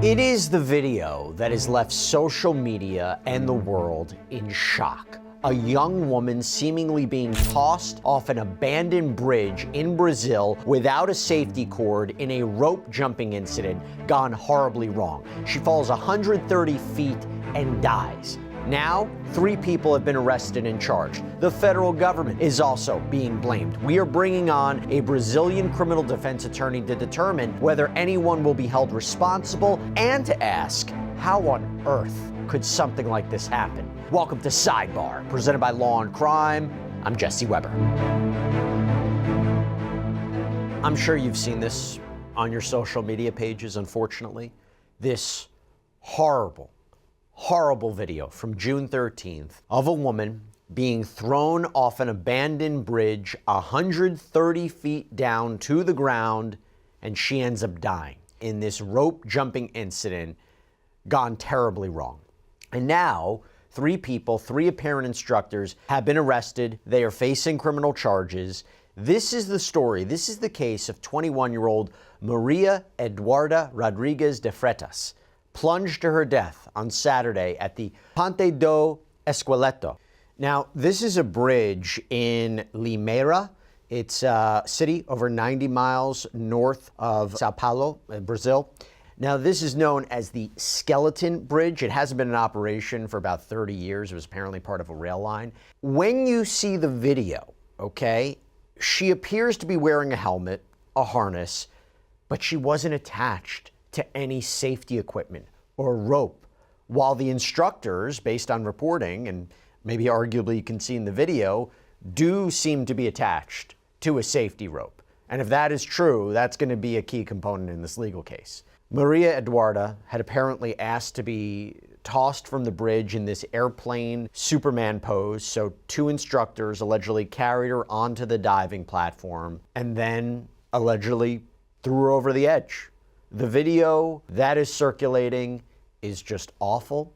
It is the video that has left social media and the world in shock. A young woman seemingly being tossed off an abandoned bridge in Brazil without a safety cord in a rope jumping incident gone horribly wrong. She falls 130 feet and dies. Now, 3 people have been arrested and charged. The federal government is also being blamed. We are bringing on a Brazilian criminal defense attorney to determine whether anyone will be held responsible and to ask, how on earth could something like this happen? Welcome to Sidebar, presented by Law&Crime. I'm Jesse Weber. I'm sure you've seen this on your social media pages, unfortunately. This horrible video from June 13th of a woman being thrown off an abandoned bridge 130 feet down to the ground, and she ends up dying in this rope jumping incident gone terribly wrong. And now 3 people, 3 apparent instructors, have been arrested. They are facing criminal charges. This is the story. This is the case of 21-year-old Maria Eduarda Rodrigues de Freitas, plunged to her death on Saturday at the Ponte do Esqueleto. Now, this is a bridge in Limeira. It's a city over 90 miles north of Sao Paulo, Brazil. Now, this is known as the Skeleton Bridge. It hasn't been in operation for about 30 years. It was apparently part of a rail line. When you see the video, okay, she appears to be wearing a helmet, a harness, but she wasn't attached to any safety equipment or rope, while the instructors, based on reporting, and maybe arguably you can see in the video, do seem to be attached to a safety rope. And if that is true, that's going to be a key component in this legal case. Maria Eduarda had apparently asked to be tossed from the bridge in this airplane Superman pose, so 2 instructors allegedly carried her onto the diving platform and then allegedly threw her over the edge. The video that is circulating is just awful.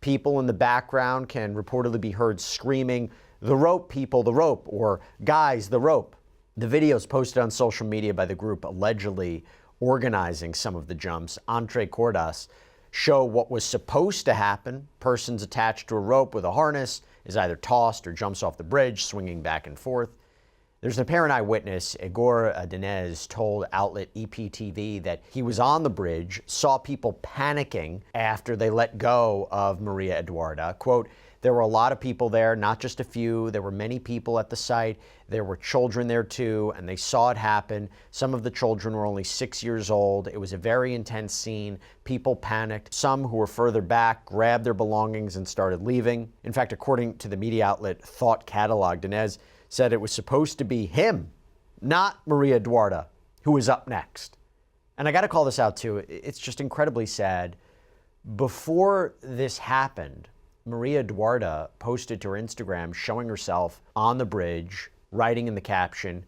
People in the background can reportedly be heard screaming, "The rope, people, the rope," or "Guys, the rope." The video is posted on social media by the group allegedly organizing some of the jumps. Entre Cordas show what was supposed to happen. Persons attached to a rope with a harness is either tossed or jumps off the bridge, swinging back and forth. There's an apparent eyewitness, Igor Dinez, told outlet EPTV that he was on the bridge, saw people panicking after they let go of Maria Eduarda. Quote, "There were a lot of people there, not just a few. There were many people at the site. There were children there too, and they saw it happen. Some of the children were only 6 years old. It was a very intense scene. People panicked. Some who were further back grabbed their belongings and started leaving." In fact, according to the media outlet Thought Catalog, Dinez said it was supposed to be him, not Maria Eduarda, who was up next. And I got to call this out too. It's just incredibly sad. Before this happened, Maria Eduarda posted to her Instagram showing herself on the bridge, writing in the caption,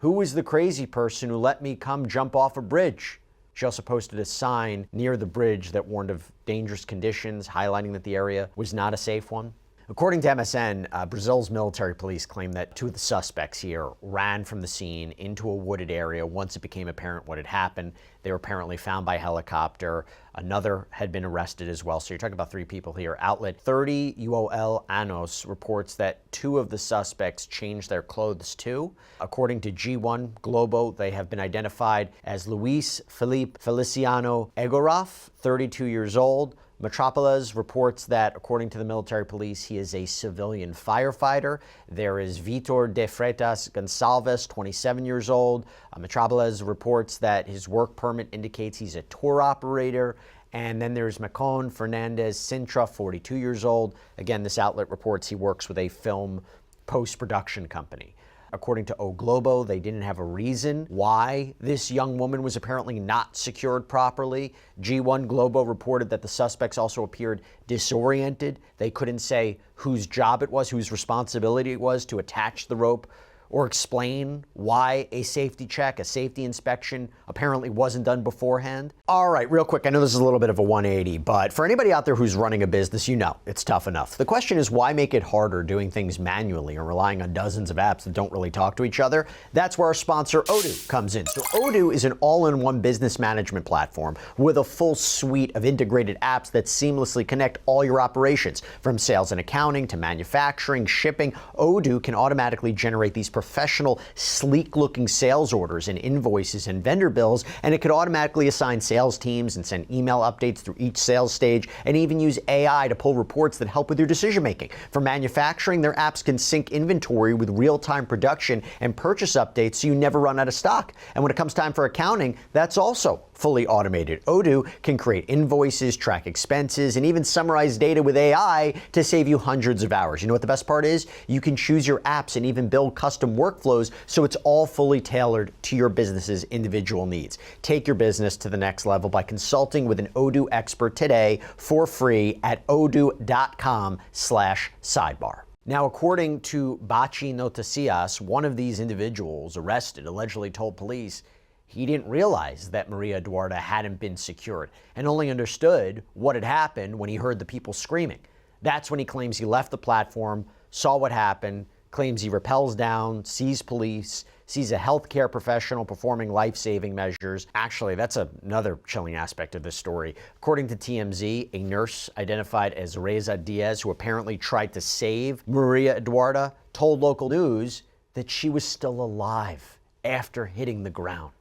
"Who was the crazy person who let me come jump off a bridge?" She also posted a sign near the bridge that warned of dangerous conditions, highlighting that the area was not a safe one. According to MSN, Brazil's military police claim that 2 of the suspects here ran from the scene into a wooded area once it became apparent what had happened. They were apparently found by helicopter. Another had been arrested as well. So you're talking about 3 people here. Outlet 30 UOL Anos reports that 2 of the suspects changed their clothes too. According to G1 Globo, they have been identified as Luis Felipe Feliciano Egoroff, 32 years old. Metropolis reports that, according to the military police, he is a civilian firefighter. There is Vitor de Freitas Gonçalves, 27 years old. Metropolis reports that his work permit indicates he's a tour operator. And then there's Macon Fernandez Sintra, 42 years old. Again, this outlet reports he works with a film post-production company. According to O Globo, they didn't have a reason why this young woman was apparently not secured properly. G1 Globo reported that the suspects also appeared disoriented. They couldn't say whose job it was, whose responsibility it was to attach the rope or explain why a safety check, a safety inspection apparently wasn't done beforehand? All right, real quick, I know this is a little bit of a 180, but for anybody out there who's running a business, you know it's tough enough. The question is, why make it harder doing things manually or relying on dozens of apps that don't really talk to each other? That's where our sponsor Odoo comes in. So Odoo is an all-in-one business management platform with a full suite of integrated apps that seamlessly connect all your operations, from sales and accounting to manufacturing, shipping. Odoo can automatically generate these professional, sleek-looking sales orders and invoices and vendor bills, and it could automatically assign sales teams and send email updates through each sales stage, and even use AI to pull reports that help with your decision-making. For manufacturing, their apps can sync inventory with real-time production and purchase updates so you never run out of stock. And when it comes time for accounting, that's also fully automated. Odoo can create invoices, track expenses, and even summarize data with AI to save you hundreds of hours. You know what the best part is? You can choose your apps and even build custom workflows so it's all fully tailored to your business's individual needs. Take your business to the next level by consulting with an Odoo expert today for free at odoo.com/sidebar. Now, according to Baci Noticias, one of these individuals arrested allegedly told police he didn't realize that Maria Eduarda hadn't been secured and only understood what had happened when he heard the people screaming. That's when he claims he left the platform, saw what happened, claims he rappels down, sees police, sees a healthcare professional performing life-saving measures. Actually, that's another chilling aspect of this story. According to TMZ, a nurse identified as Reza Diaz, who apparently tried to save Maria Eduarda, told local news that she was still alive after hitting the ground.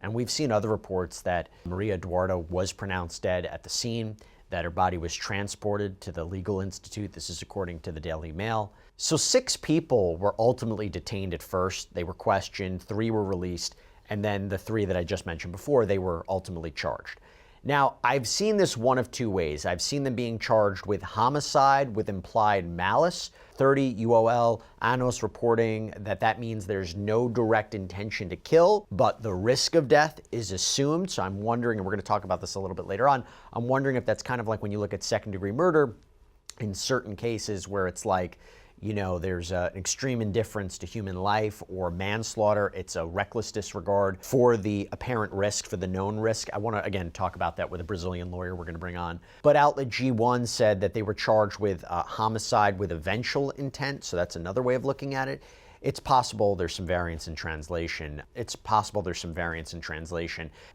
And we've seen other reports that Maria Eduarda was pronounced dead at the scene, that her body was transported to the Legal Institute. This is according to the Daily Mail. So 6 people were ultimately detained at first. They were questioned, 3 were released, and then the 3 that I just mentioned before, they were ultimately charged. Now, I've seen this one of 2 ways. I've seen them being charged with homicide with implied malice. 30 UOL Anos reporting that that means there's no direct intention to kill, but the risk of death is assumed. So I'm wondering, and we're going to talk about this a little bit later on, I'm wondering if that's kind of like when you look at second-degree murder in certain cases where it's like, you know, there's an extreme indifference to human life, or manslaughter. It's a reckless disregard for the apparent risk, for the known risk. I want to, again, talk about that with a Brazilian lawyer we're going to bring on. But outlet G1 said that they were charged with homicide with eventual intent. So that's another way of looking at it. It's possible there's some variance in translation.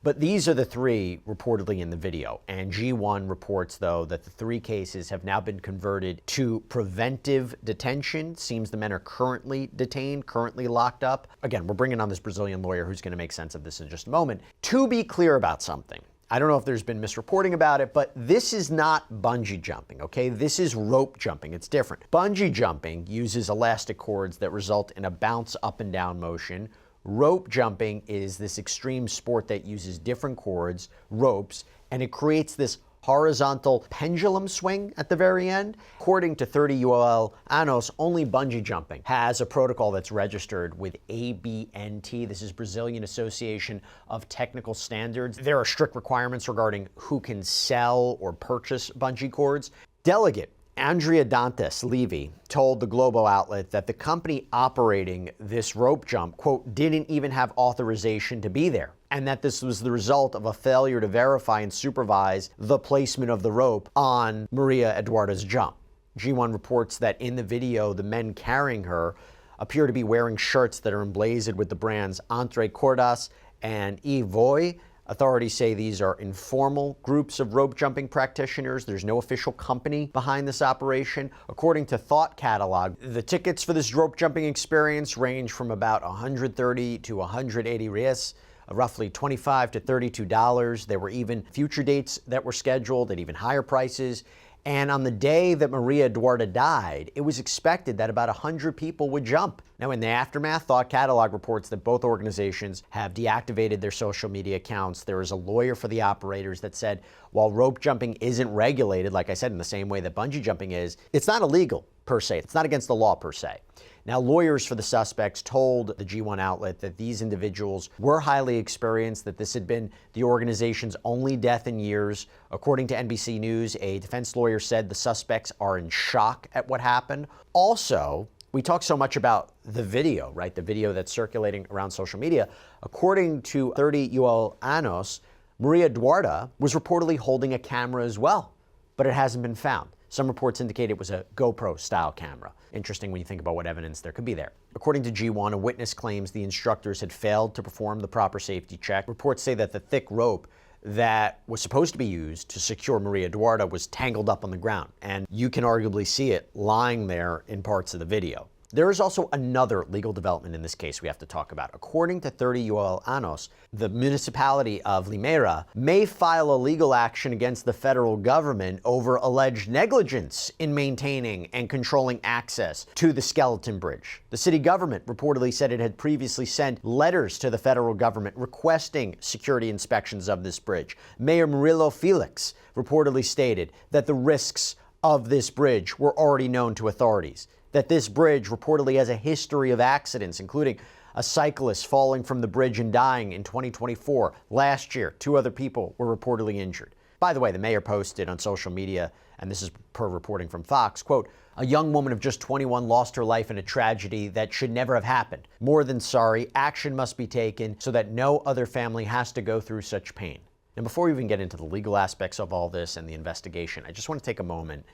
But these are the 3 reportedly in the video. And G1 reports, though, that the 3 cases have now been converted to preventive detention. Seems the men are currently detained, currently locked up. Again, we're bringing on this Brazilian lawyer who's going to make sense of this in just a moment. To be clear about something, I don't know if there's been misreporting about it, but this is not bungee jumping, okay? This is rope jumping. It's different. Bungee jumping uses elastic cords that result in a bounce up and down motion. Rope jumping is this extreme sport that uses different cords, ropes, and it creates this horizontal pendulum swing at the very end. According to 30 UOL Anos, only bungee jumping has a protocol that's registered with ABNT. This is Brazilian Association of Technical Standards. There are strict requirements regarding who can sell or purchase bungee cords. Delegate Andrea Dantes Levy told the Globo outlet that the company operating this rope jump, quote, didn't even have authorization to be there, and that this was the result of a failure to verify and supervise the placement of the rope on Maria Eduarda's jump. G1 reports that in the video, the men carrying her appear to be wearing shirts that are emblazoned with the brands Entre Cordas and Evoy. Authorities say these are informal groups of rope jumping practitioners. There's no official company behind this operation. According to Thought Catalog, the tickets for this rope jumping experience range from about 130 to 180 reais, roughly $25 to $32. There were even future dates that were scheduled at even higher prices. And on the day that Maria Eduarda died, it was expected that about 100 people would jump. Now, in the aftermath, Thought Catalog reports that both organizations have deactivated their social media accounts. There is a lawyer for the operators that said, while rope jumping isn't regulated, like I said, in the same way that bungee jumping is, it's not illegal per se. It's not against the law per se. Now, lawyers for the suspects told the G1 outlet that these individuals were highly experienced, that this had been the organization's only death in years. According to NBC News, a defense lawyer said the suspects are in shock at what happened. Also, We talk so much about the video, right? The video that's circulating around social media. According to 30 años, Maria Eduarda was reportedly holding a camera as well, but it hasn't been found. Some reports indicate it was a GoPro-style camera. Interesting when you think about what evidence there could be there. According to G1, a witness claims the instructors had failed to perform the proper safety check. Reports say that the thick rope that was supposed to be used to secure Maria Eduarda was tangled up on the ground, and you can arguably see it lying there in parts of the video. There is also another legal development in this case we have to talk about. According to 30 años, the municipality of Limeira may file a legal action against the federal government over alleged negligence in maintaining and controlling access to the skeleton bridge. The city government reportedly said it had previously sent letters to the federal government requesting security inspections of this bridge. Mayor Murilo Felix reportedly stated that the risks of this bridge were already known to authorities, that this bridge reportedly has a history of accidents, including a cyclist falling from the bridge and dying in 2024. Last year, 2 other people were reportedly injured. By the way, the mayor posted on social media, and this is per reporting from Fox, quote, "A young woman of just 21 lost her life in a tragedy that should never have happened. More than sorry, action must be taken so that no other family has to go through such pain." And before we even get into the legal aspects of all this and the investigation, I just want to take a moment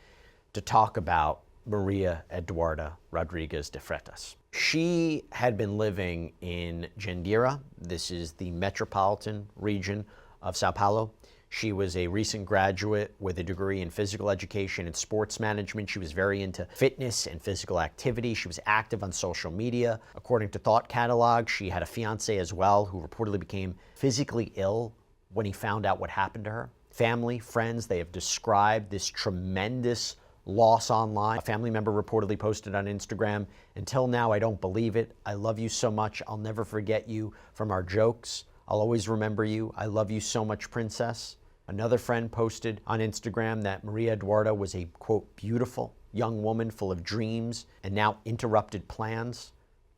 to talk about Maria Eduarda Rodrigues de Freitas. She had been living in Jandira. This is the metropolitan region of Sao Paulo. She was a recent graduate with a degree in physical education and sports management. She was very into fitness and physical activity. She was active on social media. According to Thought Catalog, she had a fiance as well who reportedly became physically ill when he found out what happened to her. Family, friends, they have described this tremendous loss online. A family member reportedly posted on Instagram, "Until now, I don't believe it. I love you so much. I'll never forget you from our jokes. I'll always remember you. I love you so much, princess." Another friend posted on Instagram that Maria Eduarda was a, quote, "beautiful young woman full of dreams and now interrupted plans."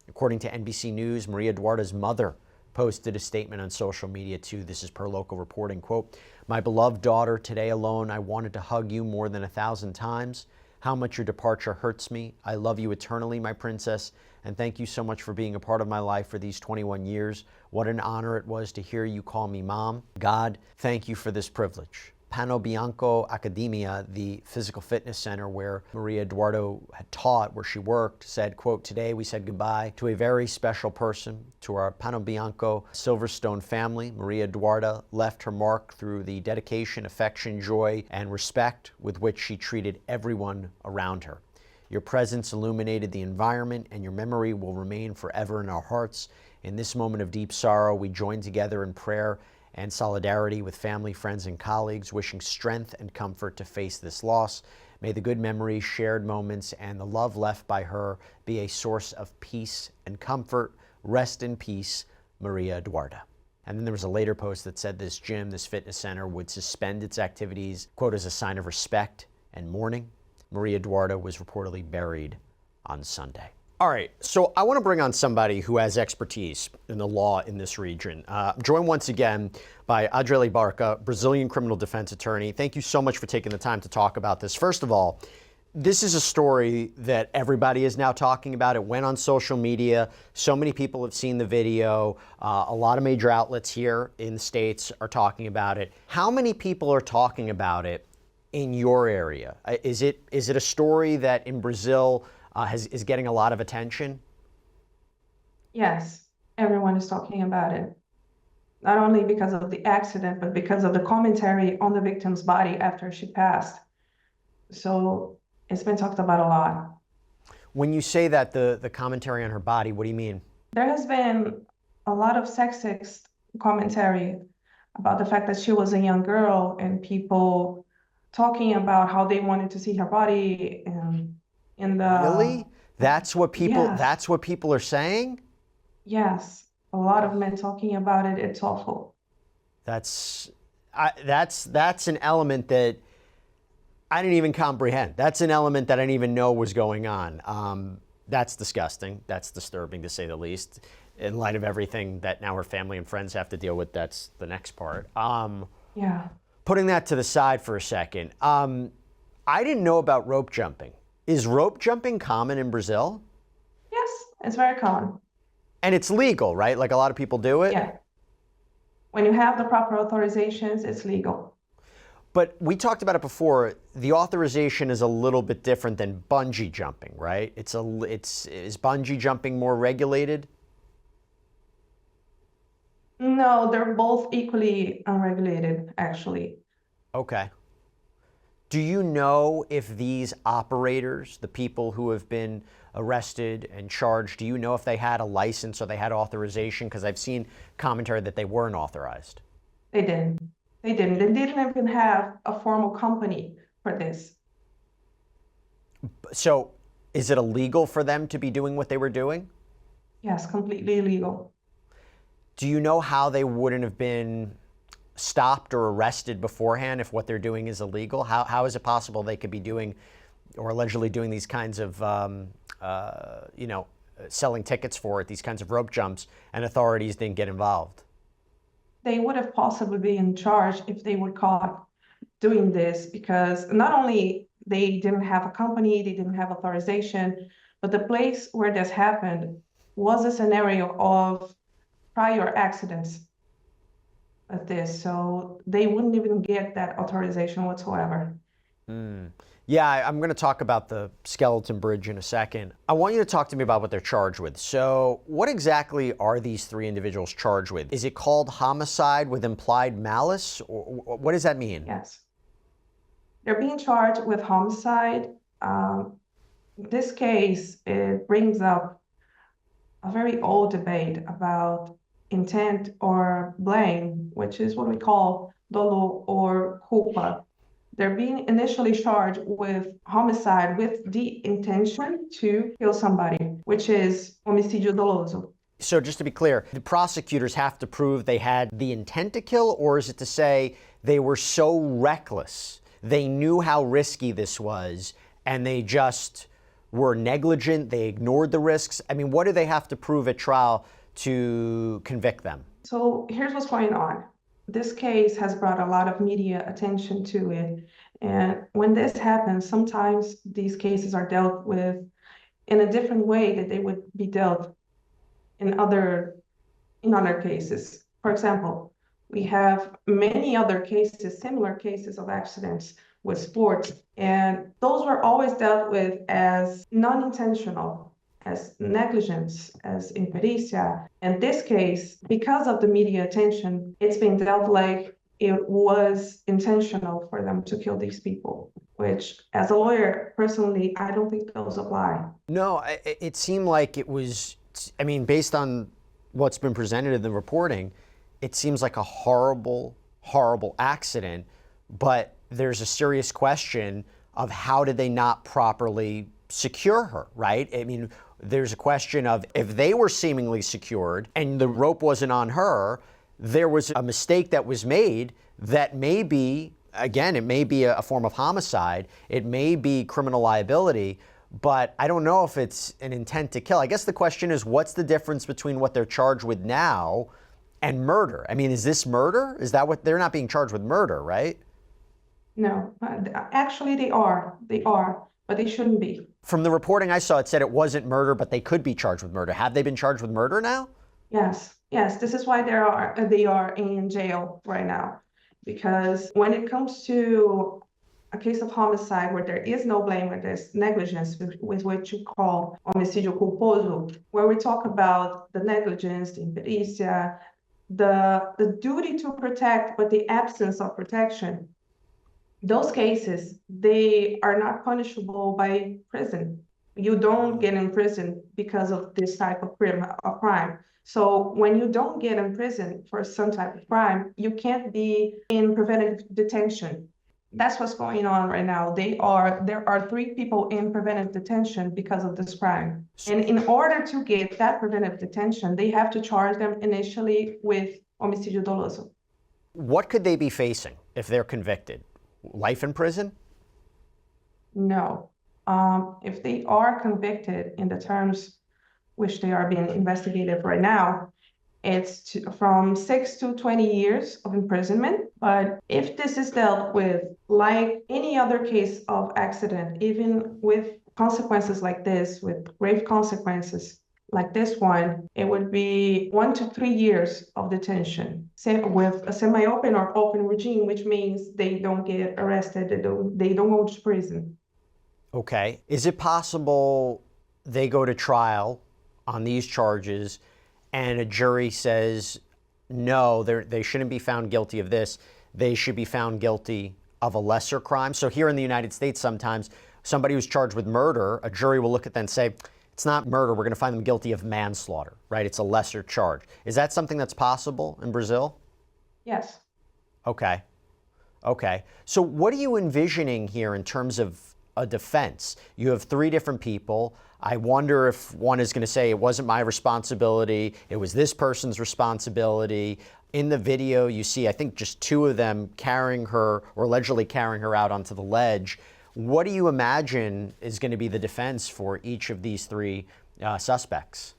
According to NBC News, Maria Eduarda's mother posted a statement on social media too. This is per local reporting, quote, "My beloved daughter, today alone I wanted to hug you more than 1,000 times. How much your departure hurts me. I love you eternally, my princess, and thank you so much for being a part of my life for these 21 years. What an honor it was to hear you call me mom. God, thank you for this privilege." Pano Bianco Academia, the physical fitness center where Maria Eduarda had taught, where she worked, said, quote, "Today we said goodbye to a very special person, to our Pano Bianco Silverstone family. Maria Eduarda left her mark through the dedication, affection, joy, and respect with which she treated everyone around her. Your presence illuminated the environment, and your memory will remain forever in our hearts. In this moment of deep sorrow, we join together in prayer and solidarity with family, friends, and colleagues, wishing strength and comfort to face this loss. May the good memories, shared moments, and the love left by her be a source of peace and comfort. Rest in peace, Maria Eduarda." And then there was a later post that said this gym, this fitness center, would suspend its activities, quote, "as a sign of respect and mourning." Maria Eduarda was reportedly buried on Sunday. All right, so I want to bring on somebody who has expertise in the law in this region. I'm joined once again by Adrielli Barca, Brazilian criminal defense attorney. Thank you so much for taking the time to talk about this. First of all, this is a story that everybody is now talking about. It went on social media. So many people have seen the video. A lot of major outlets here in the States are talking about it. How many people are talking about it in your area? Is it a story that in Brazil is getting a lot of attention? Yes, everyone is talking about it. Not only because of the accident, but because of the commentary on the victim's body after she passed. So it's been talked about a lot. When you say that, the commentary on her body, what do you mean? There has been a lot of sexist commentary about the fact that she was a young girl and people talking about how they wanted to see her body and in the... Really? That's what people, Yes. That's what people are saying? Yes, a lot of men talking about it. It's awful. That's an element that I didn't even comprehend. That's an element that I didn't even know was going on. That's disgusting. That's disturbing, to say the least. In light of everything that now her family and friends have to deal with, that's the next part. Yeah. Putting that to the side for a second, I didn't know about rope jumping. Is rope jumping common in Brazil? It's very common. And it's legal, right? Like a lot of people do it? Yeah. When you have the proper authorizations, it's legal. But we talked about it before. The authorization is a little bit different than bungee jumping, right? Is bungee jumping more regulated? No, they're both equally unregulated, actually. Okay. Do you know if these operators, the people who have been arrested and charged, do you know if they had a license or they had authorization? Because I've seen commentary that they weren't authorized. They didn't. They didn't. They didn't even have a formal company for this. So is it illegal for them to be doing what they were doing? Yes, completely illegal. Do you know how they wouldn't have been stopped or arrested beforehand if what they're doing is illegal? How is it possible they could be doing or allegedly doing these kinds of, selling tickets for it, these kinds of rope jumps, and authorities didn't get involved? They would have possibly been charged if they were caught doing this, because not only they didn't have a company, they didn't have authorization, but the place where this happened was a scenario of prior accidents of this, so they wouldn't even get that authorization whatsoever. Yeah, I'm going to talk about the skeleton bridge in a second. I want you to talk to me about what they're charged with. So what exactly are these three individuals charged with? Is it called homicide with implied malice? Or what does that mean? Yes. They're being charged with homicide. This case, it brings up a very old debate about intent or blame, which is what we call dolo or culpa. They're being initially charged with homicide with the intention to kill somebody, which is homicídio doloso. So just to be clear, the prosecutors have to prove they had the intent to kill, or is it to say they were so reckless, they knew how risky this was, and they just were negligent, they ignored the risks? I mean, what do they have to prove at trial to convict them? So here's what's going on. This case has brought a lot of media attention to it. And when this happens, sometimes these cases are dealt with in a different way that they would be dealt in other cases. For example, we have many other cases, similar cases of accidents with sports, and those were always dealt with as non-intentional, as negligence, as impericia. In this case, because of the media attention, it's been dealt like it was intentional for them to kill these people, which, as a lawyer, personally, I don't think those apply. No, it seemed like it was, I mean, based on what's been presented in the reporting, it seems like a horrible, horrible accident, but there's a serious question of how did they not properly secure her, right? I mean, there's a question of if they were seemingly secured and the rope wasn't on her, there was a mistake that was made that may be, again, it may be a form of homicide, it may be criminal liability, but I don't know if it's an intent to kill. I guess the question is, what's the difference between what they're charged with now and murder? I mean, is this murder? Is that what, they're not being charged with murder, right? No, actually they are, but they shouldn't be. From the reporting I saw, it said it wasn't murder, but they could be charged with murder. Have they been charged with murder now? Yes, yes, this is why they are in jail right now. Because when it comes to a case of homicide where there is no blame, where there's negligence, with what you call homicídio culposo, where we talk about the negligence, the impericia, the duty to protect, but the absence of protection, those cases, they are not punishable by prison. You don't get in prison because of this type of crime. So when you don't get in prison for some type of crime, you can't be in preventive detention. That's what's going on right now. There are 3 people in preventive detention because of this crime. And in order to get that preventive detention, they have to charge them initially with homicídio doloso. What could they be facing if they're convicted? Life in prison? No. If they are convicted in the terms which they are being investigated right now, it's from 6 to 20 years of imprisonment. But if this is dealt with like any other case of accident, even with consequences like this, with grave consequences, like this one, it would be 1 to 3 years of detention, with a semi-open or open regime, which means they don't get arrested, they don't go to prison. Okay. Is it possible they go to trial on these charges and a jury says, no, they shouldn't be found guilty of this, they should be found guilty of a lesser crime? So here in the United States, sometimes somebody who's charged with murder, a jury will look at that and say, it's not murder, we're going to find them guilty of manslaughter, right? It's a lesser charge. Is that something that's possible in Brazil? Yes. Okay. Okay. So what are you envisioning here in terms of a defense? You have three different people. I wonder if one is going to say, it wasn't my responsibility, it was this person's responsibility. In the video, you see, I think, just two of them carrying her, or allegedly carrying her out onto the ledge. What do you imagine is going to be the defense for each of these three suspects?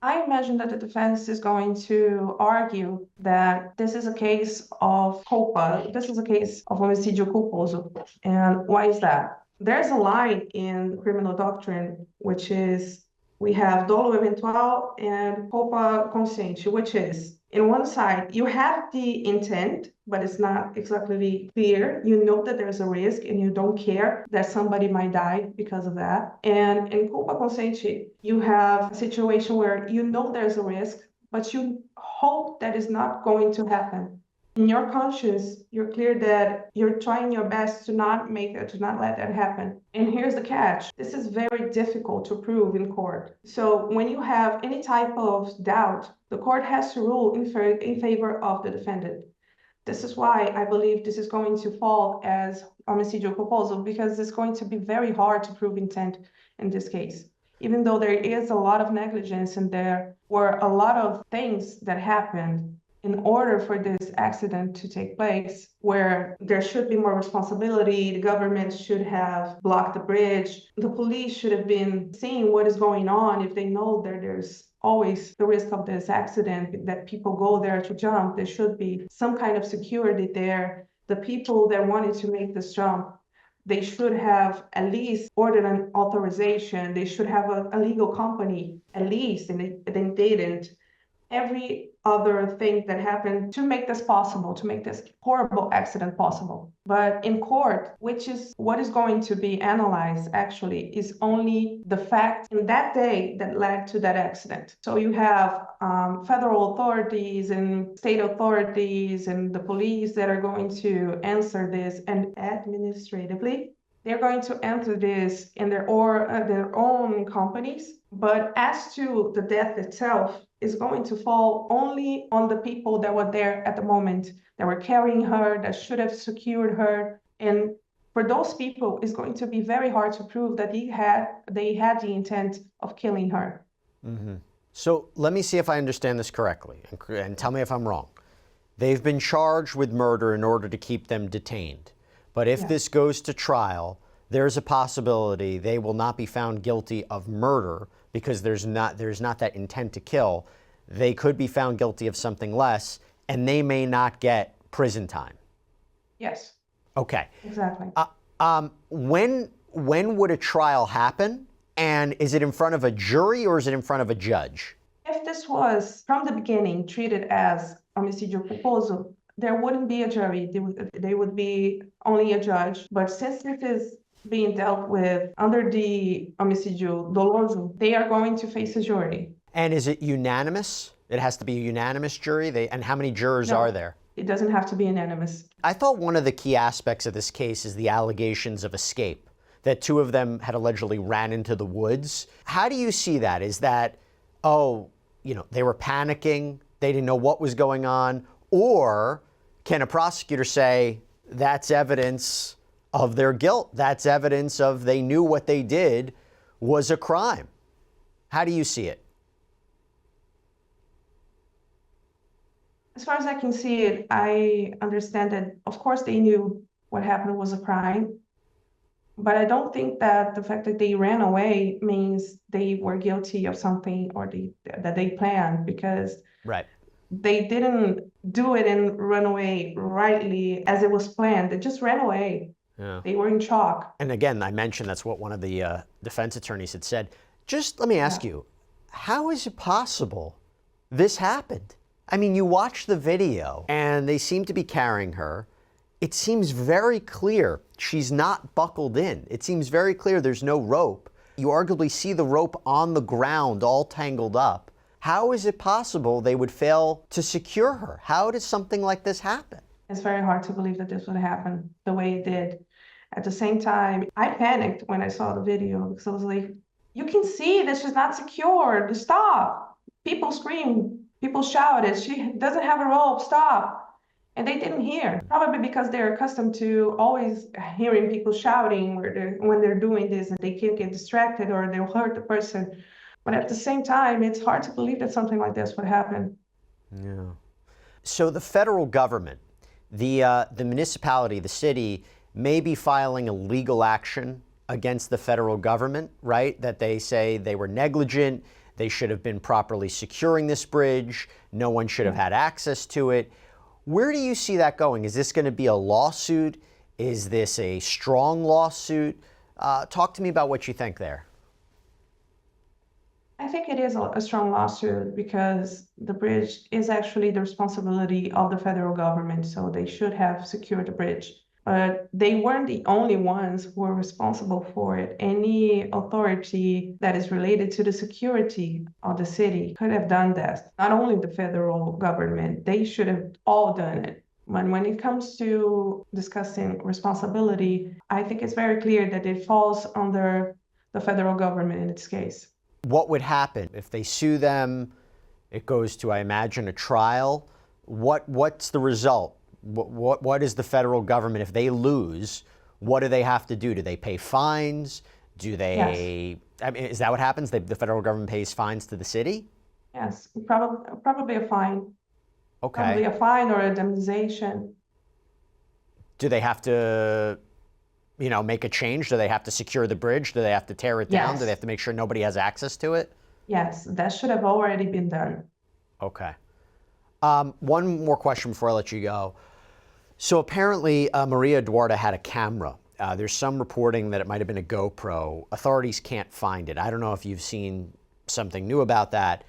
I imagine that the defense is going to argue that this is a case of culpa, this is a case of homicídio culposo. And why is that? There's a line in criminal doctrine, which is, we have dolo eventual and culpa consciente, which is, in one side, you have the intent, but it's not exactly clear. You know that there's a risk and you don't care that somebody might die because of that. And in culpa consciente, you have a situation where you know there's a risk, but you hope that is not going to happen. In your conscience, you're clear that you're trying your best to not let that happen. And here's the catch. This is very difficult to prove in court. So when you have any type of doubt, the court has to rule in favor of the defendant. This is why I believe this is going to fall as homicídio culposo, because it's going to be very hard to prove intent in this case. Even though there is a lot of negligence and there were a lot of things that happened in order for this accident to take place, where there should be more responsibility, the government should have blocked the bridge, the police should have been seeing what is going on. If they know that there's always the risk of this accident, that people go there to jump, there should be some kind of security there. The people that wanted to make this jump, they should have at least ordered an authorization. They should have a legal company, at least, and they didn't. Every other thing that happened to make this possible, to make this horrible accident possible. But in court, which is what is going to be analyzed actually, is only the fact in that day that led to that accident. So you have federal authorities and state authorities and the police that are going to answer this, and administratively, they're going to enter this in their own companies. But as to the death itself, is going to fall only on the people that were there at the moment, that were carrying her, that should have secured her. And for those people, it's going to be very hard to prove that they had the intent of killing her. Mm-hmm. So let me see if I understand this correctly, and tell me if I'm wrong. They've been charged with murder in order to keep them detained. But if this goes to trial, there's a possibility they will not be found guilty of murder because there's not that intent to kill. They could be found guilty of something less, and they may not get prison time. Yes. Okay. Exactly. When would a trial happen? And is it in front of a jury or is it in front of a judge? If this was from the beginning treated as homicídio culposo, there wouldn't be a jury. They would be only a judge. But since this is being dealt with under the homicídio doloso, they are going to face a jury. And is it unanimous? It has to be a unanimous jury? And how many jurors are there? It doesn't have to be unanimous. I thought one of the key aspects of this case is the allegations of escape, that two of them had allegedly ran into the woods. How do you see that? Is that, they were panicking, they didn't know what was going on? Or can a prosecutor say that's evidence of their guilt? That's evidence of they knew what they did was a crime. How do you see it? As far as I can see it, I understand that, of course, they knew what happened was a crime. But I don't think that the fact that they ran away means they were guilty of something or that they planned, because they didn't do it and run away rightly as it was planned. They just ran away. Yeah. They were in shock. And again, I mentioned that's what one of the defense attorneys had said. Just let me ask you, how is it possible this happened? I mean, you watch the video and they seem to be carrying her. It seems very clear she's not buckled in. It seems very clear there's no rope. You arguably see the rope on the ground all tangled up. How is it possible they would fail to secure her? How does something like this happen? It's very hard to believe that this would happen the way it did. At the same time, I panicked when I saw the video because I was like, you can see that she's not secured. Stop. People screamed. People shouted. She doesn't have a rope. Stop. And they didn't hear, probably because they're accustomed to always hearing people shouting when they're doing this and they can't get distracted or they'll hurt the person. But at the same time, it's hard to believe that something like this would happen. Yeah. So the federal government, the municipality, the city, may be filing a legal action against the federal government, right? That they say they were negligent, they should have been properly securing this bridge, no one should have had access to it. Where do you see that going? Is this going to be a lawsuit? Is this a strong lawsuit? Talk to me about what you think there. I think it is a strong lawsuit because the bridge is actually the responsibility of the federal government, so they should have secured the bridge. But they weren't the only ones who were responsible for it. Any authority that is related to the security of the city could have done that. Not only the federal government, they should have all done it. But when it comes to discussing responsibility, I think it's very clear that it falls under the federal government in this case. What would happen if they sue them? It goes to, I imagine, a trial. What's the result? What is the federal government, if they lose, what do they have to do? Do they pay fines? Do they, yes. I mean, is that what happens? The federal government pays fines to the city? Yes, probably a fine. Okay. Probably a fine or indemnization. Do they have to, make a change? Do they have to secure the bridge? Do they have to tear it down? Yes. Do they have to make sure nobody has access to it? Yes, that should have already been done. Okay. One more question before I let you go. So apparently Maria Eduarda had a camera. There's some reporting that it might have been a GoPro. Authorities can't find it. I don't know if you've seen something new about that.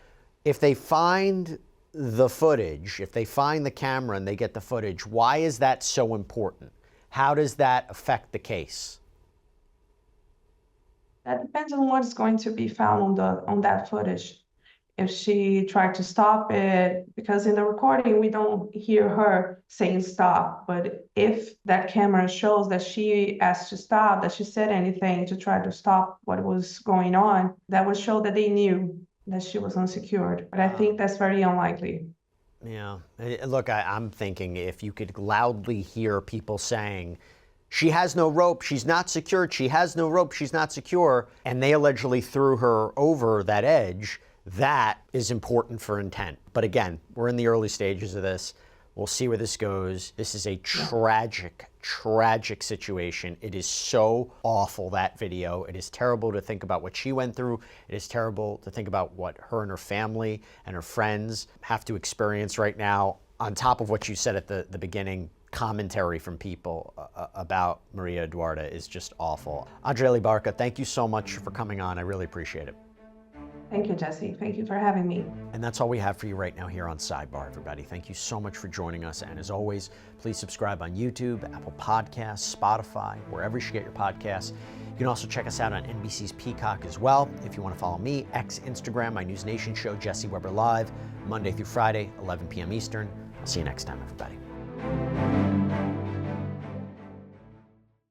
If they find the footage, if they find the camera and they get the footage, why is that so important? How does that affect the case? That depends on what's going to be found on that footage. If she tried to stop it, because in the recording, we don't hear her saying stop. But if that camera shows that she asked to stop, that she said anything to try to stop what was going on, that would show that they knew that she was unsecured. But I think that's very unlikely. Yeah. Look, I'm thinking if you could loudly hear people saying, she has no rope, she's not secured, she has no rope, she's not secure, and they allegedly threw her over that edge, that is important for intent. But again, we're in the early stages of this. We'll see where this goes. This is a tragic, tragic situation. It is so awful, that video. It is terrible to think about what she went through. It is terrible to think about what her and her family and her friends have to experience right now. On top of what you said at the beginning, commentary from people about Maria Eduarda is just awful. Adrielli Barca, thank you so much for coming on. I really appreciate it. Thank you, Jesse. Thank you for having me. And that's all we have for you right now here on Sidebar, everybody. Thank you so much for joining us. And as always, please subscribe on YouTube, Apple Podcasts, Spotify, wherever you get your podcasts. You can also check us out on NBC's Peacock as well. If you want to follow me, X, Instagram, my News Nation show, Jesse Weber Live, Monday through Friday, 11 p.m. Eastern. I'll see you next time, everybody.